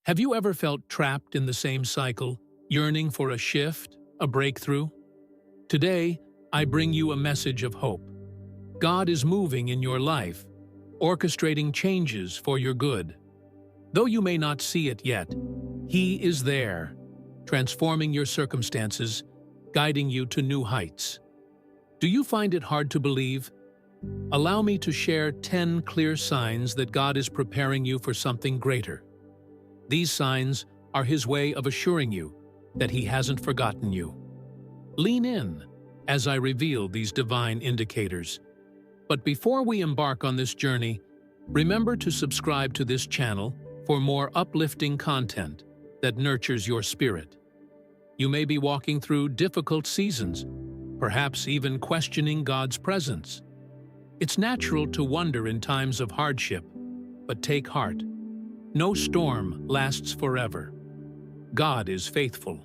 Have you ever felt trapped in the same cycle, yearning for a shift, a breakthrough? Today, I bring you a message of hope. God is moving in your life, orchestrating changes for your good. Though you may not see it yet, He is there, transforming your circumstances, guiding you to new heights. Do you find it hard to believe? Allow me to share 10 clear signs that God is preparing you for something greater. These signs are His way of assuring you that He hasn't forgotten you. Lean in as I reveal these divine indicators. But before we embark on this journey, remember to subscribe to this channel for more uplifting content that nurtures your spirit. You may be walking through difficult seasons, perhaps even questioning God's presence. It's natural to wonder in times of hardship, but take heart. No storm lasts forever. God is faithful.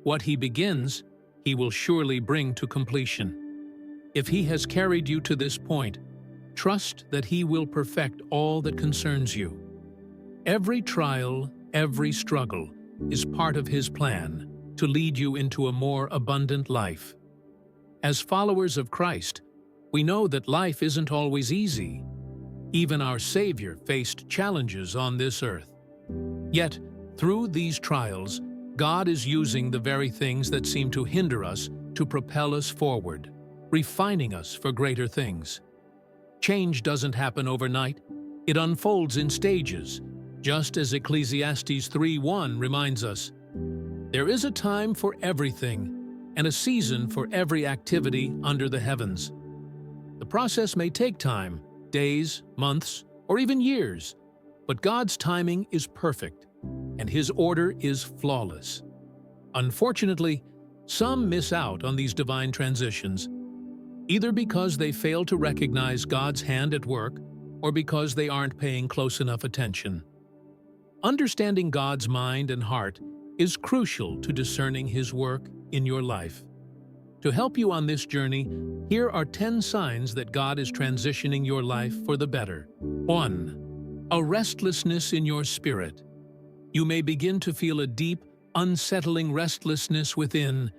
What He begins, He will surely bring to completion. If He has carried you to this point, trust that He will perfect all that concerns you. Every trial, every struggle is part of His plan to lead you into a more abundant life. As followers of Christ, we know that life isn't always easy. Even our Savior faced challenges on this earth. Yet, through these trials, God is using the very things that seem to hinder us to propel us forward, refining us for greater things. Change doesn't happen overnight. It unfolds in stages, just as Ecclesiastes 3:1 reminds us. There is a time for everything, and a season for every activity under the heavens. The process may take time, days, months, or even years, but God's timing is perfect, and His order is flawless. Unfortunately, some miss out on these divine transitions, either because they fail to recognize God's hand at work or because they aren't paying close enough attention. Understanding God's mind and heart is crucial to discerning His work in your life. To help you on this journey, here are 10 signs that God is transitioning your life for the better. 1. A restlessness in your spirit. You may begin to feel a deep, unsettling restlessness within,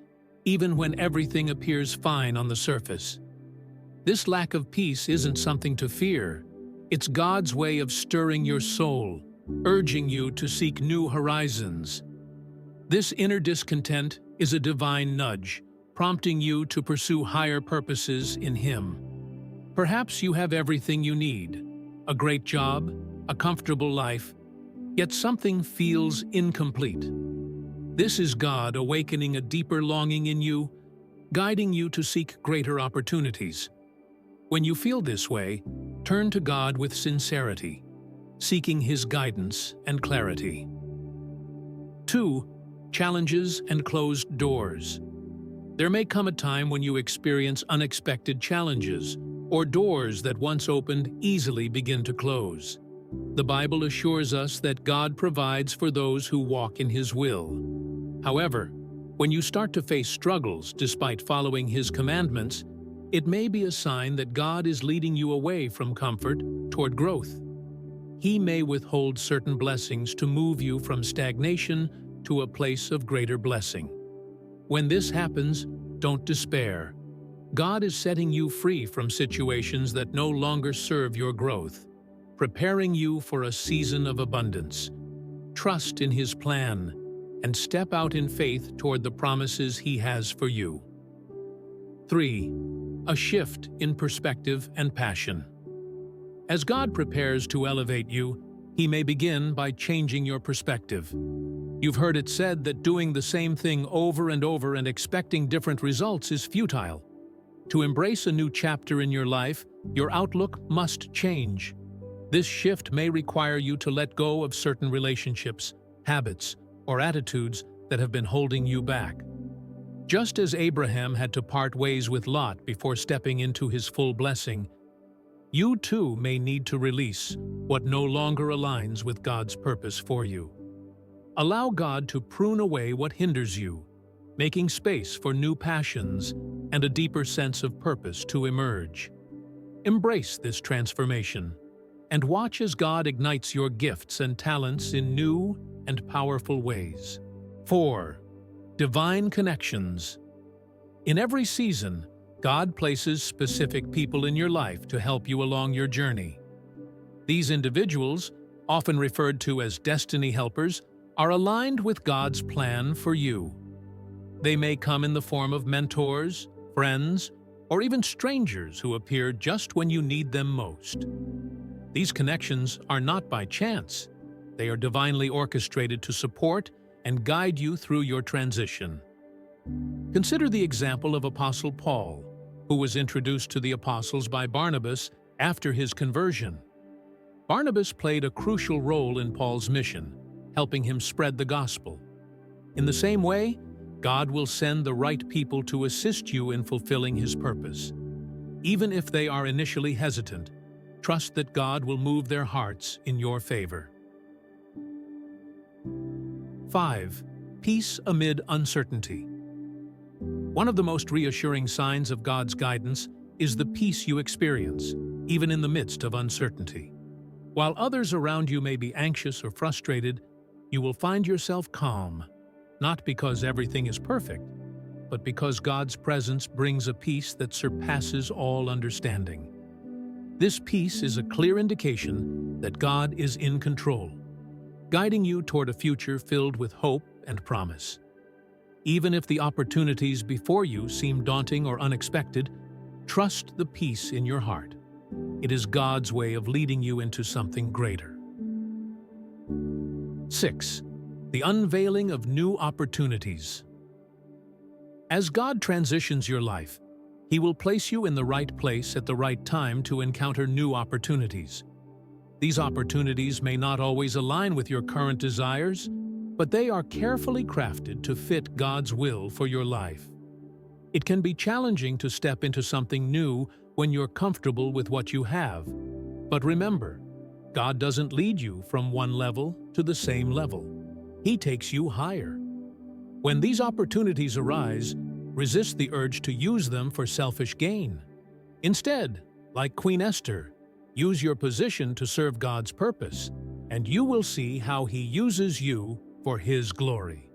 even when everything appears fine on the surface. This lack of peace isn't something to fear. It's God's way of stirring your soul, urging you to seek new horizons. This inner discontent is a divine nudge, prompting you to pursue higher purposes in Him. Perhaps you have everything you need, a great job, a comfortable life, yet something feels incomplete. This is God awakening a deeper longing in you, guiding you to seek greater opportunities. When you feel this way, turn to God with sincerity, seeking His guidance and clarity. 2. Challenges and closed doors. There may come a time when you experience unexpected challenges, or doors that once opened easily begin to close. The Bible assures us that God provides for those who walk in His will. However, when you start to face struggles despite following His commandments, it may be a sign that God is leading you away from comfort toward growth. He may withhold certain blessings to move you from stagnation to a place of greater blessing. When this happens, don't despair. God is setting you free from situations that no longer serve your growth, preparing you for a season of abundance. Trust in His plan and step out in faith toward the promises He has for you. 3. A shift in perspective and passion. As God prepares to elevate you, He may begin by changing your perspective. You've heard it said that doing the same thing over and over and expecting different results is futile. To embrace a new chapter in your life, your outlook must change. This shift may require you to let go of certain relationships, habits, or attitudes that have been holding you back. Just as Abraham had to part ways with Lot before stepping into his full blessing, you too may need to release what no longer aligns with God's purpose for you. Allow God to prune away what hinders you, making space for new passions and a deeper sense of purpose to emerge. Embrace this transformation and watch as God ignites your gifts and talents in new and powerful ways. 4. Divine connections. In every season, God places specific people in your life to help you along your journey. These individuals, often referred to as destiny helpers, are aligned with God's plan for you. They may come in the form of mentors, friends, or even strangers who appear just when you need them most. These connections are not by chance. They are divinely orchestrated to support and guide you through your transition. Consider the example of Apostle Paul, who was introduced to the apostles by Barnabas after his conversion. Barnabas played a crucial role in Paul's mission, helping him spread the gospel. In the same way, God will send the right people to assist you in fulfilling His purpose. Even if they are initially hesitant, trust that God will move their hearts in your favor. 5. Peace amid uncertainty. One of the most reassuring signs of God's guidance is the peace you experience, even in the midst of uncertainty. While others around you may be anxious or frustrated, you will find yourself calm, not because everything is perfect, but because God's presence brings a peace that surpasses all understanding. This peace is a clear indication that God is in control, guiding you toward a future filled with hope and promise. Even if the opportunities before you seem daunting or unexpected, trust the peace in your heart. It is God's way of leading you into something greater. 6. The unveiling of new opportunities. As God transitions your life, He will place you in the right place at the right time to encounter new opportunities. These opportunities may not always align with your current desires, but they are carefully crafted to fit God's will for your life. It can be challenging to step into something new when you're comfortable with what you have. But remember, God doesn't lead you from one level to the same level. He takes you higher. When these opportunities arise, resist the urge to use them for selfish gain. Instead, like Queen Esther, use your position to serve God's purpose, and you will see how He uses you for His glory.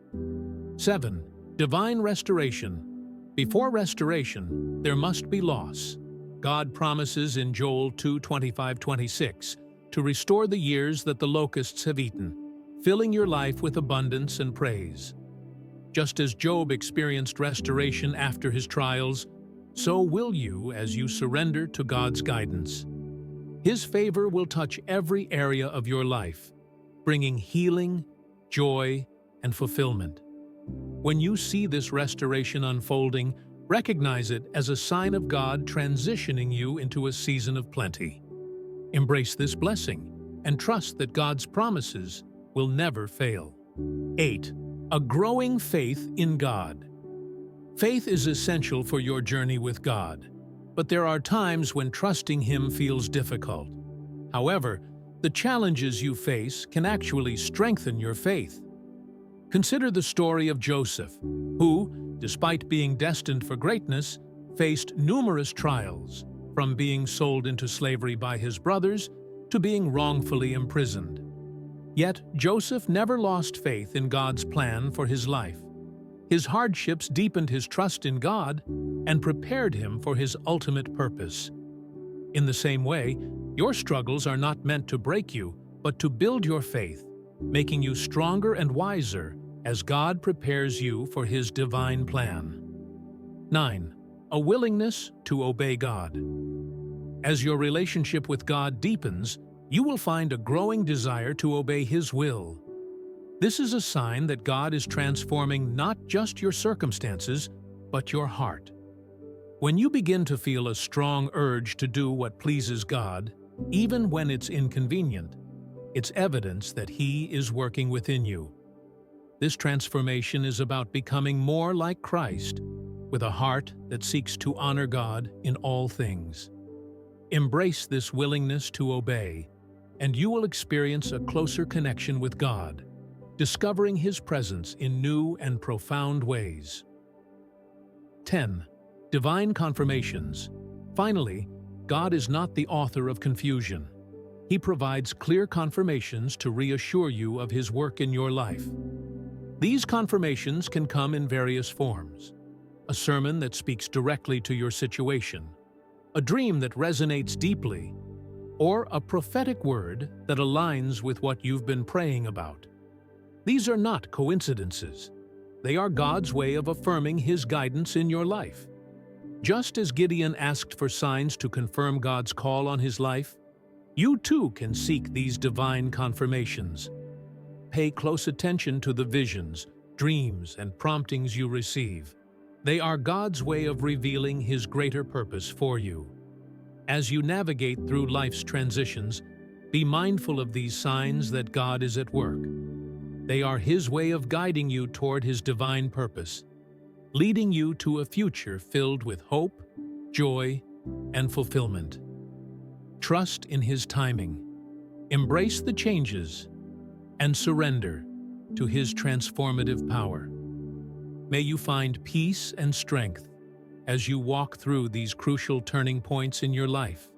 7. Divine restoration. Before restoration, there must be loss. God promises in Joel 2:25-26 to restore the years that the locusts have eaten, filling your life with abundance and praise. Just as Job experienced restoration after his trials, so will you as you surrender to God's guidance. His favor will touch every area of your life, bringing healing, joy, and fulfillment. When you see this restoration unfolding, recognize it as a sign of God transitioning you into a season of plenty. Embrace this blessing and trust that God's promises will never fail. 8. A growing faith in God. Faith is essential for your journey with God, but there are times when trusting Him feels difficult. However, the challenges you face can actually strengthen your faith. Consider the story of Joseph, who, despite being destined for greatness, faced numerous trials, from being sold into slavery by his brothers to being wrongfully imprisoned. Yet Joseph never lost faith in God's plan for his life. His hardships deepened his trust in God and prepared him for His ultimate purpose. In the same way, your struggles are not meant to break you, but to build your faith, making you stronger and wiser as God prepares you for His divine plan. 9. A willingness to obey God. As your relationship with God deepens, you will find a growing desire to obey His will. This is a sign that God is transforming not just your circumstances, but your heart. When you begin to feel a strong urge to do what pleases God, even when it's inconvenient, it's evidence that He is working within you. This transformation is about becoming more like Christ, with a heart that seeks to honor God in all things. Embrace this willingness to obey, and you will experience a closer connection with God, discovering His presence in new and profound ways. 10. Divine confirmations. Finally, God is not the author of confusion. He provides clear confirmations to reassure you of His work in your life. These confirmations can come in various forms: a sermon that speaks directly to your situation, a dream that resonates deeply, or a prophetic word that aligns with what you've been praying about. These are not coincidences. They are God's way of affirming His guidance in your life. Just as Gideon asked for signs to confirm God's call on his life, you too can seek these divine confirmations. Pay close attention to the visions, dreams, and promptings you receive. They are God's way of revealing His greater purpose for you. As you navigate through life's transitions, be mindful of these signs that God is at work. They are His way of guiding you toward His divine purpose, leading you to a future filled with hope, joy, and fulfillment. Trust in His timing, embrace the changes, and surrender to His transformative power. May you find peace and strength as you walk through these crucial turning points in your life.